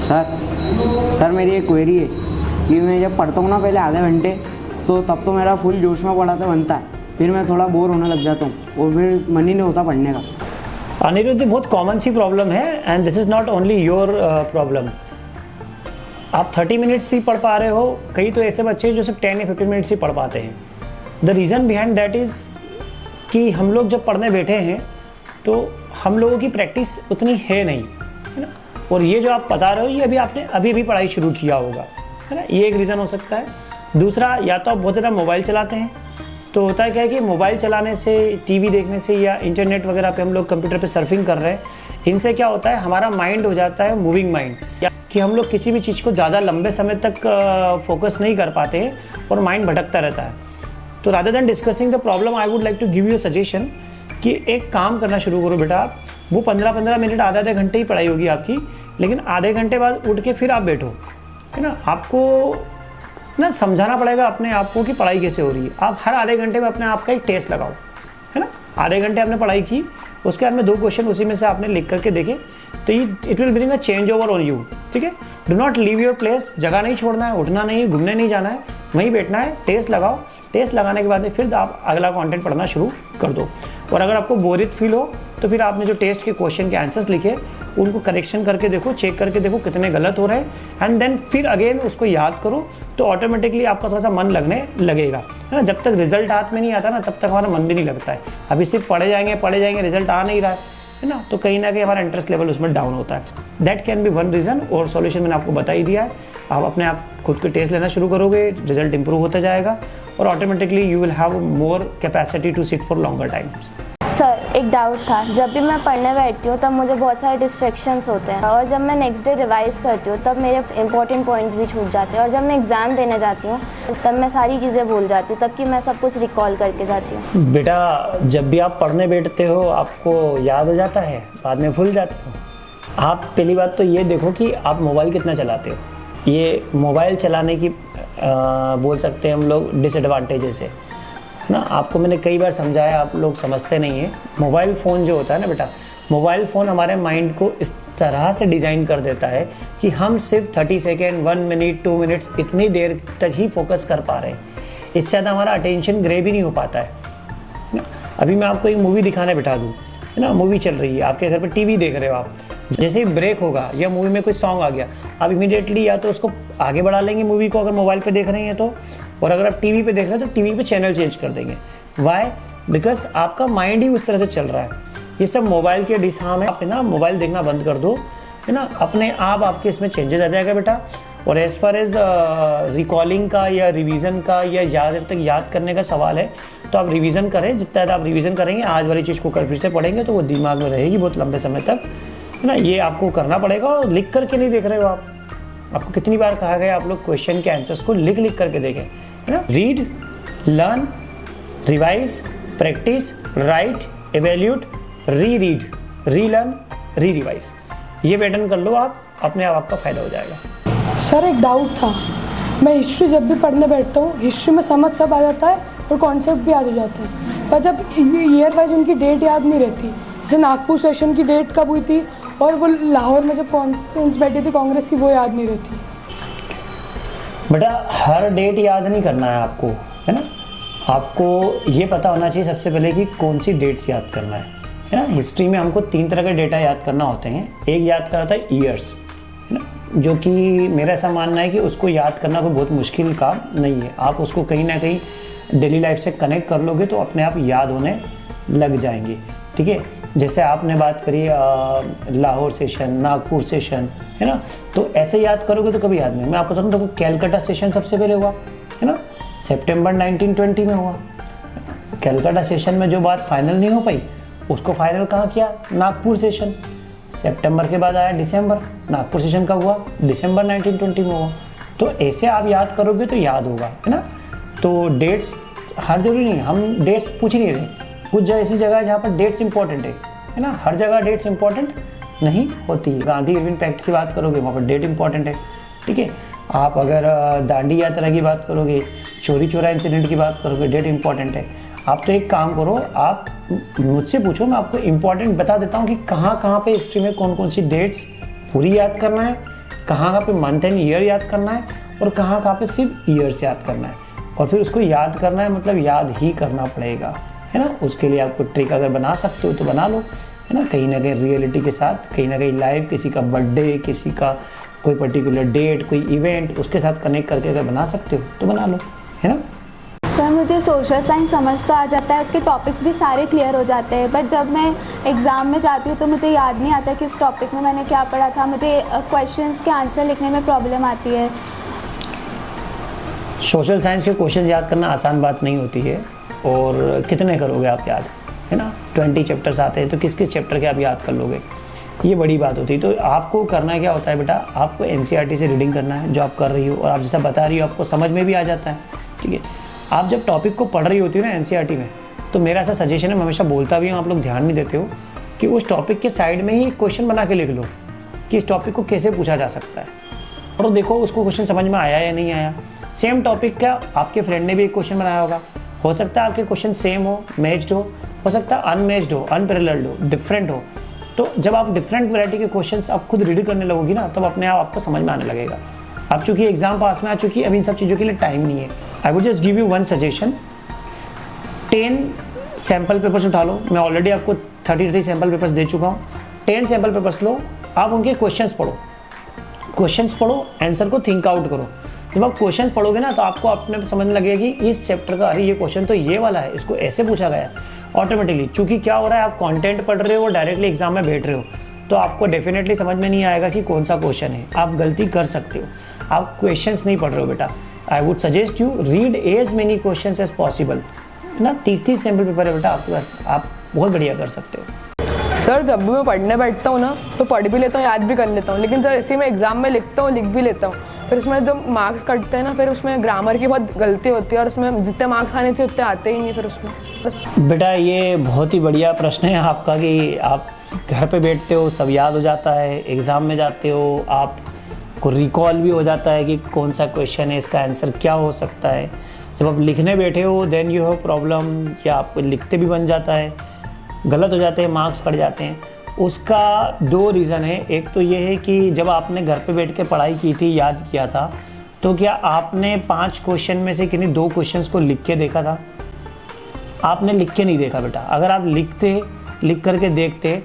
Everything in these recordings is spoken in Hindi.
सर मेरी एक क्वेरी है कि मैं जब पढ़ता हूँ ना पहले आधे घंटे तो तब तो मेरा फुल जोश में पढ़ाते बनता है, फिर मैं थोड़ा बोर होने लग जाता हूँ और फिर मन ही नहीं होता पढ़ने का। अनिरुद्ध, बहुत कॉमन सी प्रॉब्लम है and this is not only your problem. आप 30 मिनट्स ही पढ़ पा रहे हो, कई तो ऐसे बच्चे जो सिर्फ 10 या 15 मिनट्स ही पढ़ पाते हैं। The reason behind that is कि हम लोग जब पढ़ने बैठे हैं तो हम लोगों की प्रैक्टिस उतनी है नहीं, है ना। और ये जो आप बता रहे हो ये अभी आपने अभी पढ़ाई शुरू किया होगा, है ना, ये एक रीज़न हो सकता है। दूसरा, या तो आप बहुत ज़्यादा मोबाइल चलाते हैं, तो होता है क्या है कि मोबाइल चलाने से, टीवी देखने से या इंटरनेट वगैरह पे हम लोग कंप्यूटर पे सर्फिंग कर रहे हैं, इनसे क्या होता है हमारा माइंड हो जाता है मूविंग माइंड, या कि हम लोग किसी भी चीज़ को ज़्यादा लंबे समय तक फोकस नहीं कर पाते हैं और माइंड भटकता रहता है। तो rather than discussing the problem I would like to give you suggestion कि एक काम करना शुरू करो बेटा आप, वो 15-15 मिनट आधे घंटे ही पढ़ाई होगी आपकी, लेकिन आधे घंटे बाद उठ के फिर आप बैठो, है ना। आपको ना समझाना पड़ेगा अपने आप को कि पढ़ाई कैसे हो रही है। आप हर आधे घंटे में अपने आप का एक टेस्ट लगाओ, है ना। आधे घंटे आपने पढ़ाई की, उसके बाद में 2 क्वेश्चन उसी में से आपने लिख करके देखे, तो ये it will bring a change over on you, ठीक है। Do not leave your place, जगह नहीं छोड़ना है, उठना नहीं है, घूमने नहीं जाना है, वहीं बैठना है, टेस्ट लगाओ। टेस्ट लगाने के बाद में फिर आप अगला कंटेंट पढ़ना शुरू कर दो। और अगर आपको बोरियत फील हो तो फिर आपने जो टेस्ट के क्वेश्चन के आंसर्स लिखे उनको करेक्शन करके देखो, चेक करके देखो कितने गलत हो रहे हैं, एंड देन फिर अगेन उसको याद करो, तो ऑटोमेटिकली आपका थोड़ा सा मन लगने लगेगा, है ना। जब तक रिजल्ट हाथ में नहीं आता ना तब तक हमारा मन भी नहीं लगता है। अभी सिर्फ पढ़े जाएंगे रिजल्ट आ नहीं रहा है ना, तो कहीं ना कहीं हमारा इंटरेस्ट लेवल उसमें डाउन होता है। That can be one reason. और सॉल्यूशन मैंने आपको बता ही दिया है। आप अपने आप खुद के टेस्ट लेना शुरू करोगे, रिजल्ट इंप्रूव होता जाएगा और automatically you will have more capacity to sit for longer times. Sir, एक डाउट था, जब भी मैं पढ़ने बैठती हूँ तब मुझे बहुत सारे डिस्ट्रैक्शंस होते हैं और जब मैं नेक्स्ट डे रिवाइज़ करती हूँ तब मेरे इंपॉर्टेंट पॉइंट्स भी छूट जाते हैं और जब मैं एग्ज़ाम देने जाती हूँ तब मैं सारी चीज़ें भूल जाती हूँ, तब कि मैं सब कुछ रिकॉल करके जाती हूँ। बेटा, जब भी आप पढ़ने बैठते हो आपको याद हो जाता है, बाद में भूल जाते हो। आप पहली बात तो ये देखो कि आप मोबाइल कितना चलाते हो। ये मोबाइल चलाने की बोल सकते हैं हम लोग डिसएडवांटेजेस है ना। आपको मैंने कई बार समझाया, आप लोग समझते नहीं हैं। मोबाइल फ़ोन जो होता है ना बेटा, मोबाइल फ़ोन हमारे माइंड को इस तरह से डिज़ाइन कर देता है कि हम सिर्फ 30 सेकेंड, 1 मिनट, 2 मिनट्स इतनी देर तक ही फोकस कर पा रहे हैं। इससे ज़्यादा हमारा अटेंशन ग्रे भी नहीं हो पाता है ना। अभी मैं आपको एक मूवी दिखाने बैठा दूँ, है ना, मूवी चल रही है, आपके घर पर टीवी देख रहे हो आप, जैसे ही ब्रेक होगा या मूवी में कोई सॉन्ग आ गया, आप इमीडिएटली या तो उसको आगे बढ़ा लेंगे मूवी को अगर मोबाइल पे देख रहे हैं तो, और अगर आप टीवी पे देख रहे हैं तो टीवी पे चैनल चेंज कर देंगे। वाई? बिकॉज आपका माइंड ही उस तरह से चल रहा है। ये सब मोबाइल के डिसाम है। आप ना मोबाइल देखना बंद कर दो, है ना, अपने आप आपके इसमें चेंजेस आ जाएगा बेटा। और एज फार एज रिकॉलिंग का या रिवीजन का या जब तक याद करने का सवाल है तो आप रिवीजन करें। जितना ज़्यादा आप रिवीजन करेंगे, आज वाली चीज़ को कल फिर से पढ़ेंगे तो वो दिमाग में रहेगी बहुत लंबे समय तक, है ना। ये आपको करना पड़ेगा। और लिख करके नहीं देख रहे हो आप, आपको कितनी बार कहा गया आप लोग क्वेश्चन के आंसर्स को लिख करके देखें, है ना। Read, learn, revise, practice, right, evaluate, read, relearn, revise. ये पैटर्न कर लो आप, अपने आप आपका फ़ायदा हो जाएगा। सर, एक डाउट था, मैं हिस्ट्री जब भी पढ़ने बैठता हूँ हिस्ट्री में समझ सब आ जाता है और कॉन्सेप्ट भी याद हो जाते हैं, पर जब ईयर वाइज उनकी डेट याद नहीं रहती, जैसे नागपुर सेशन की डेट कब हुई थी और वो लाहौर में जब कॉन्फ्रेंस बैठी थी कांग्रेस की, वो याद नहीं रहती। बेटा, हर डेट याद नहीं करना है आपको, है ना। आपको ये पता होना चाहिए सबसे पहले कि कौन सी डेट्स याद करना है ना। हिस्ट्री में हमको 3 तरह के डेटा याद करना होते हैं। एक याद करता है ईयर्स, है ना, जो कि मेरा ऐसा मानना है कि उसको याद करना कोई बहुत मुश्किल काम नहीं है। आप उसको कहीं ना कहीं डेली लाइफ से कनेक्ट कर लोगे तो अपने आप याद होने लग जाएंगे, ठीक है। जैसे आपने बात करी लाहौर सेशन, नागपुर सेशन, है ना, तो ऐसे याद करोगे तो कभी याद नहीं। मैं आपको बताऊँ, देखो कैलकाटा सेशन सबसे पहले हुआ, है ना, सितंबर 1920 में हुआ। कैलकाटा सेशन में जो बात फाइनल नहीं हो पाई उसको फाइनल कहाँ किया? नागपुर सेशन। सितंबर के बाद आया दिसंबर, नागपुर सेशन कब हुआ? दिसंबर 1920 में हुआ। तो ऐसे आप याद करोगे तो याद होगा, है ना। तो डेट्स हर जरूरी नहीं, हम डेट्स पूछ ही नहीं रहे। कुछ ऐसी जगह है जहाँ पर डेट्स इंपॉर्टेंट है ना। हर जगह डेट्स इंपॉर्टेंट नहीं होती। गांधी इरविन पैक्ट की बात करोगे वहाँ पर डेट इंपॉर्टेंट है, ठीक है। आप अगर दांडी यात्रा की बात करोगे, चोरी चोरा इंसिडेंट की बात करोगे, डेट इंपॉर्टेंट है। आप तो एक काम करो, आप मुझसे पूछो, मैं आपको इंपॉर्टेंट बता देता हूँ कि कहाँ कहाँ पे हिस्ट्री में कौन कौन सी डेट्स पूरी याद करना है कहाँ पे मंथ एंड ईयर याद करना है और कहाँ पे सिर्फ ईयर्स याद करना है, और फिर उसको याद करना है, मतलब याद ही करना पड़ेगा, है ना। उसके लिए आपको ट्रिक अगर बना सकते हो तो बना लो, है ना कहीं रियलिटी के साथ, कहीं ना कहीं लाइव, किसी का बर्थडे, किसी का कोई पर्टिकुलर डेट, कोई इवेंट, उसके साथ कनेक्ट करके अगर बना सकते हो तो बना लो, है ना। सर मुझे सोशल साइंस समझ तो आ जाता है, उसके टॉपिक्स भी सारे क्लियर हो जाते हैं, बट जब मैं एग्ज़ाम में जाती हूँ तो मुझे याद नहीं आता कि इस टॉपिक में मैंने क्या पढ़ा था। मुझे क्वेश्चंस के आंसर लिखने में प्रॉब्लम आती है। सोशल साइंस के क्वेश्चन याद करना आसान बात नहीं होती है, और कितने करोगे आप याद, है ना। 20 चैप्टर्स आते हैं तो किस किस चैप्टर के आप याद कर लोगे, ये बड़ी बात होती है। तो आपको करना क्या होता है बेटा, आपको NCERT से रीडिंग करना है जो आप कर रही हो, और आप जैसा बता रही हो आपको समझ में भी आ जाता है, ठीक है। आप जब टॉपिक को पढ़ रही होती हो ना NCERT में, तो मेरा ऐसा सजेशन है, मैं हमेशा बोलता भी हूँ, आप लोग ध्यान नहीं देते हो, कि उस टॉपिक के साइड में ही एक क्वेश्चन बना के लिख लो कि इस टॉपिक को कैसे पूछा जा सकता है, और देखो उसको क्वेश्चन समझ में आया या नहीं आया। सेम टॉपिक का आपके फ्रेंड ने भी एक क्वेश्चन बनाया होगा, हो सकता है आपके क्वेश्चन सेम हो, मैच्ड हो सकता है अनमैच्ड हो, अनपैरेलल्ड हो, डिफरेंट हो। तो जब आप डिफरेंट वैरायटी के क्वेश्चंस आप खुद रीड करने लगोगी ना, तब अपने आप आपको समझ में आने लगेगा। आप चूंकि एग्जाम पास में आ चुकी है, अब इन सब चीज़ों के लिए टाइम नहीं है। I would just give you one suggestion, 10 sample papers उठा लो। मैं ऑलरेडी आपको 33 सैम्पल पेपर्स दे चुका हूँ। 10 सैम्पल पेपर्स लो, आप उनके क्वेश्चंस पढ़ो, आंसर को थिंक आउट करो। जब आप क्वेश्चंस पढ़ोगे ना, तो आपको अपने समझ में लगेगा कि इस चैप्टर का, अरे ये क्वेश्चन तो ये वाला है, इसको ऐसे पूछा गया ऑटोमेटिकली। चूंकि क्या हो रहा है, आप कंटेंट पढ़ रहे हो, डायरेक्टली एग्जाम में बैठ रहे हो, तो आपको डेफिनेटली समझ में नहीं आएगा कि कौन सा क्वेश्चन है। आप गलती कर सकते हो, आप क्वेश्चंस नहीं पढ़ रहे हो बेटा। I would suggest you read as many questions as possible, है ना। 30 सैम्पल पेपर है बेटा आपके पास, आप बहुत बढ़िया कर सकते हो। सर जब भी मैं पढ़ने बैठता हूँ ना, तो पढ़ भी लेता हूँ, याद भी कर लेता हूँ, लेकिन सर इसी में एग्जाम में लिखता हूँ, लिख भी लेता हूँ, फिर उसमें जो मार्क्स कटते हैं ना, फिर उसमें ग्रामर की बहुत गलती होती है, और उसमें जितने मार्क्स आने चाहिए उतने आते ही नहीं फिर उसमें। बेटा ये बहुत ही बढ़िया प्रश्न है आपका, कि आप घर पे बैठते हो, सब याद हो जाता है, एग्ज़ाम में जाते हो आपको रिकॉल भी हो जाता है कि कौन सा क्वेश्चन है, इसका आंसर क्या हो सकता है। जब आप लिखने बैठे हो देन यू हैव प्रॉब्लम, या आपको लिखते भी बन जाता है, गलत हो जाते हैं, मार्क्स कट जाते हैं। उसका 2 रीज़न है। एक तो ये है कि जब आपने घर पे बैठ के पढ़ाई की थी, याद किया था, तो क्या आपने 5 क्वेश्चन में से किन्हीं 2 क्वेश्चंस को लिख के देखा था? आपने लिख के नहीं देखा बेटा। अगर आप लिख करके देखते,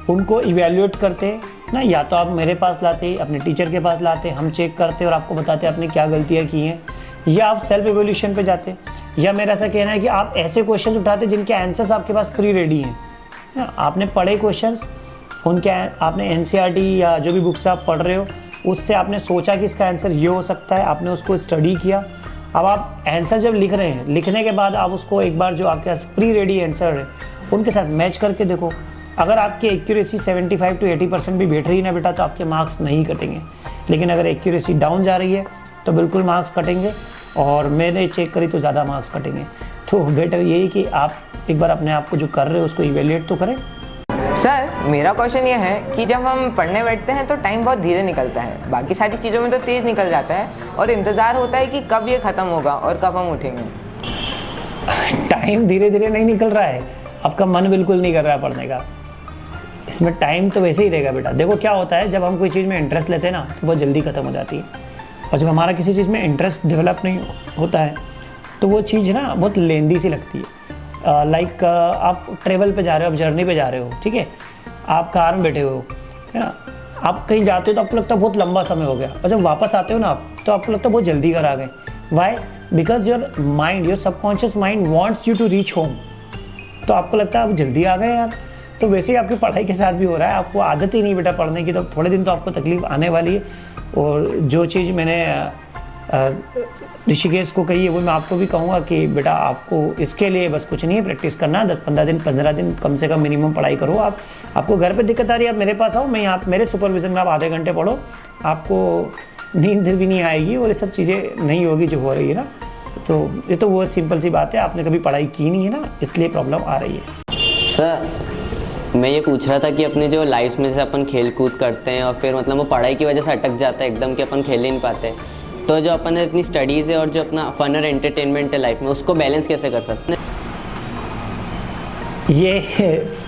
उनको इवेल्युएट करते ना, या तो आप मेरे पास लाते, अपने टीचर के पास लाते, हम चेक करते और आपको बताते आपने क्या गलतियाँ की हैं, या आप सेल्फ इवोल्यूशन पे जाते, या मेरा ऐसा कहना है कि आप ऐसे क्वेश्चन उठाते जिनके आंसर्स आपके पास प्री रेडी हैं ना। आपने पढ़े क्वेश्चंस, उनके आपने NCERT या जो भी बुक्स आप पढ़ रहे हो, उससे आपने सोचा कि इसका आंसर ये हो सकता है, आपने उसको स्टडी किया। अब आप आंसर जब लिख रहे हैं, लिखने के बाद आप उसको एक बार जो आपके पास प्री रेडी आंसर है उनके साथ मैच करके देखो। अगर आपकी एक्यूरेसी 75 to 80% भी बैठ रही है ना बेटा, तो आपके मार्क्स नहीं कटेंगे। लेकिन अगर एक्यूरेसी डाउन जा रही है तो बिल्कुल मार्क्स कटेंगे, और मैंने चेक करी तो ज़्यादा मार्क्स कटेंगे। तो बेटर यही कि आप एक बार अपने आप को जो कर रहे हो उसको इवेल्युएट तो करें। सर मेरा क्वेश्चन ये है कि जब हम पढ़ने बैठते हैं तो टाइम बहुत धीरे निकलता है, बाकी सारी चीज़ों में तो तेज़ निकल जाता है, और इंतज़ार होता है कि कब ये ख़त्म होगा और कब हम उठेंगे। टाइम धीरे धीरे नहीं निकल रहा है, आपका मन बिल्कुल नहीं कर रहा है पढ़ने का। इसमें टाइम तो वैसे ही रहेगा बेटा। देखो क्या होता है, जब हम कोई चीज़ में इंटरेस्ट लेते हैं ना, तो बहुत जल्दी ख़त्म हो जाती है, और जब हमारा किसी चीज़ में इंटरेस्ट डेवलप नहीं होता है तो वो चीज़ ना बहुत लेंदी सी लगती है। लाइक आप ट्रेवल पे जा रहे हो, आप जर्नी पे जा रहे हो, ठीक है, आप कार में बैठे हो, है ना, आप कहीं जाते हो तो आपको लगता है बहुत लंबा समय हो गया, और जब वापस आते हो ना आप, तो आपको लगता है बहुत जल्दी घर आ गए। Why? Because your mind, your subconscious mind wants you to reach home, तो आपको लगता है आप जल्दी आ गए यार। तो वैसे ही आपकी पढ़ाई के साथ भी हो रहा है, आपको आदत ही नहीं बेटा पढ़ने की, तो थोड़े दिन तो आपको तकलीफ आने वाली है। और जो चीज़ मैंने ऋषिकेश को कही है वो मैं आपको भी कहूँगा कि बेटा आपको इसके लिए बस कुछ नहीं है, प्रैक्टिस करना है। 10-15 दिन कम से कम मिनिमम पढ़ाई करो। आपको घर पे दिक्कत आ रही है, आप मेरे पास आओ, मैं यहाँ मेरे सुपरविजन में आप आधे घंटे पढ़ो, आपको नींद भी नहीं आएगी और ये सब चीज़ें नहीं होगी जो हो रही है ना। तो ये तो वो सिंपल सी बात है, आपने कभी पढ़ाई की नहीं है ना, इसलिए प्रॉब्लम आ रही है। सर मैं ये पूछ रहा था कि अपने जो लाइफ में जैसे अपन खेल कूद करते हैं और फिर मतलब वो पढ़ाई की वजह से अटक जाता है एकदम कि अपन खेल ही नहीं पाते, तो जो अपन इतनी स्टडीज़ है और जो अपना फन और एंटरटेनमेंट है लाइफ में, उसको बैलेंस कैसे कर सकते हैं? ये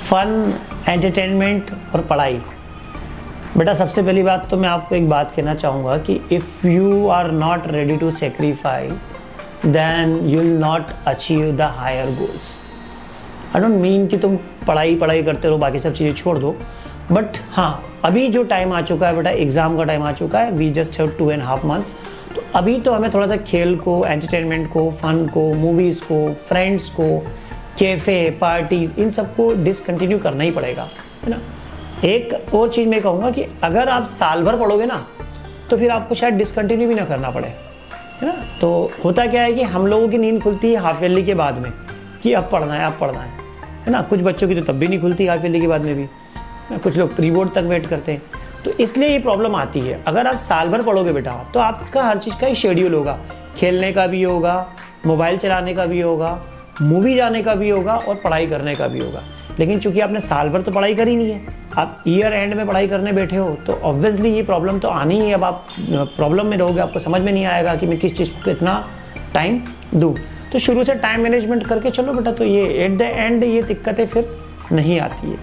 फन, एंटरटेनमेंट और पढ़ाई, बेटा सबसे पहली बात तो मैं आपको एक बात कहना चाहूँगा कि if you are not ready to sacrifice then you will not achieve the higher goals. I don't mean कि तुम पढ़ाई करते रहो, बाकी सब चीज़ें छोड़ दो, बट हाँ अभी जो टाइम आ चुका है बेटा, एग्ज़ाम का टाइम आ चुका है, वी जस्ट हैव 2.5 months, तो अभी तो हमें थोड़ा सा खेल को, एंटरटेनमेंट को, फन को, मूवीज़ को, फ्रेंड्स को, कैफ़े पार्टीज़, इन सबको डिसकंटिन्यू करना ही पड़ेगा, है ना। एक और चीज़ मैं कहूँगा कि अगर आप साल भर पढ़ोगे ना तो फिर आपको शायद डिसकंटिन्यू भी ना करना पड़े, है ना। तो होता क्या है कि हम लोगों की नींद खुलती है हाफ ईयरली के बाद में कि अब पढ़ना है ना। कुछ बच्चों की तो तब भी नहीं खुलती हाफ ईयरली के बाद में भी, ना कुछ लोग प्री बोर्ड तक वेट करते हैं। तो इसलिए ये प्रॉब्लम आती है। अगर आप साल भर पढ़ोगे बेटा तो आपका हर चीज़ का ही शेड्यूल होगा, खेलने का भी होगा, मोबाइल चलाने का भी होगा, मूवी जाने का भी होगा और पढ़ाई करने का भी होगा। लेकिन चूंकि आपने साल भर तो पढ़ाई करी नहीं है, आप ईयर एंड में पढ़ाई करने बैठे हो, तो ऑब्वियसली ये प्रॉब्लम तो आनी ही है। अब आप प्रॉब्लम में रहोगे, आपको समझ में नहीं आएगा कि मैं किस चीज़ को कितना टाइम दूँ। तो शुरू से टाइम मैनेजमेंट करके चलो बेटा, तो ये एट द एंड ये दिक्कतें फिर नहीं आती है।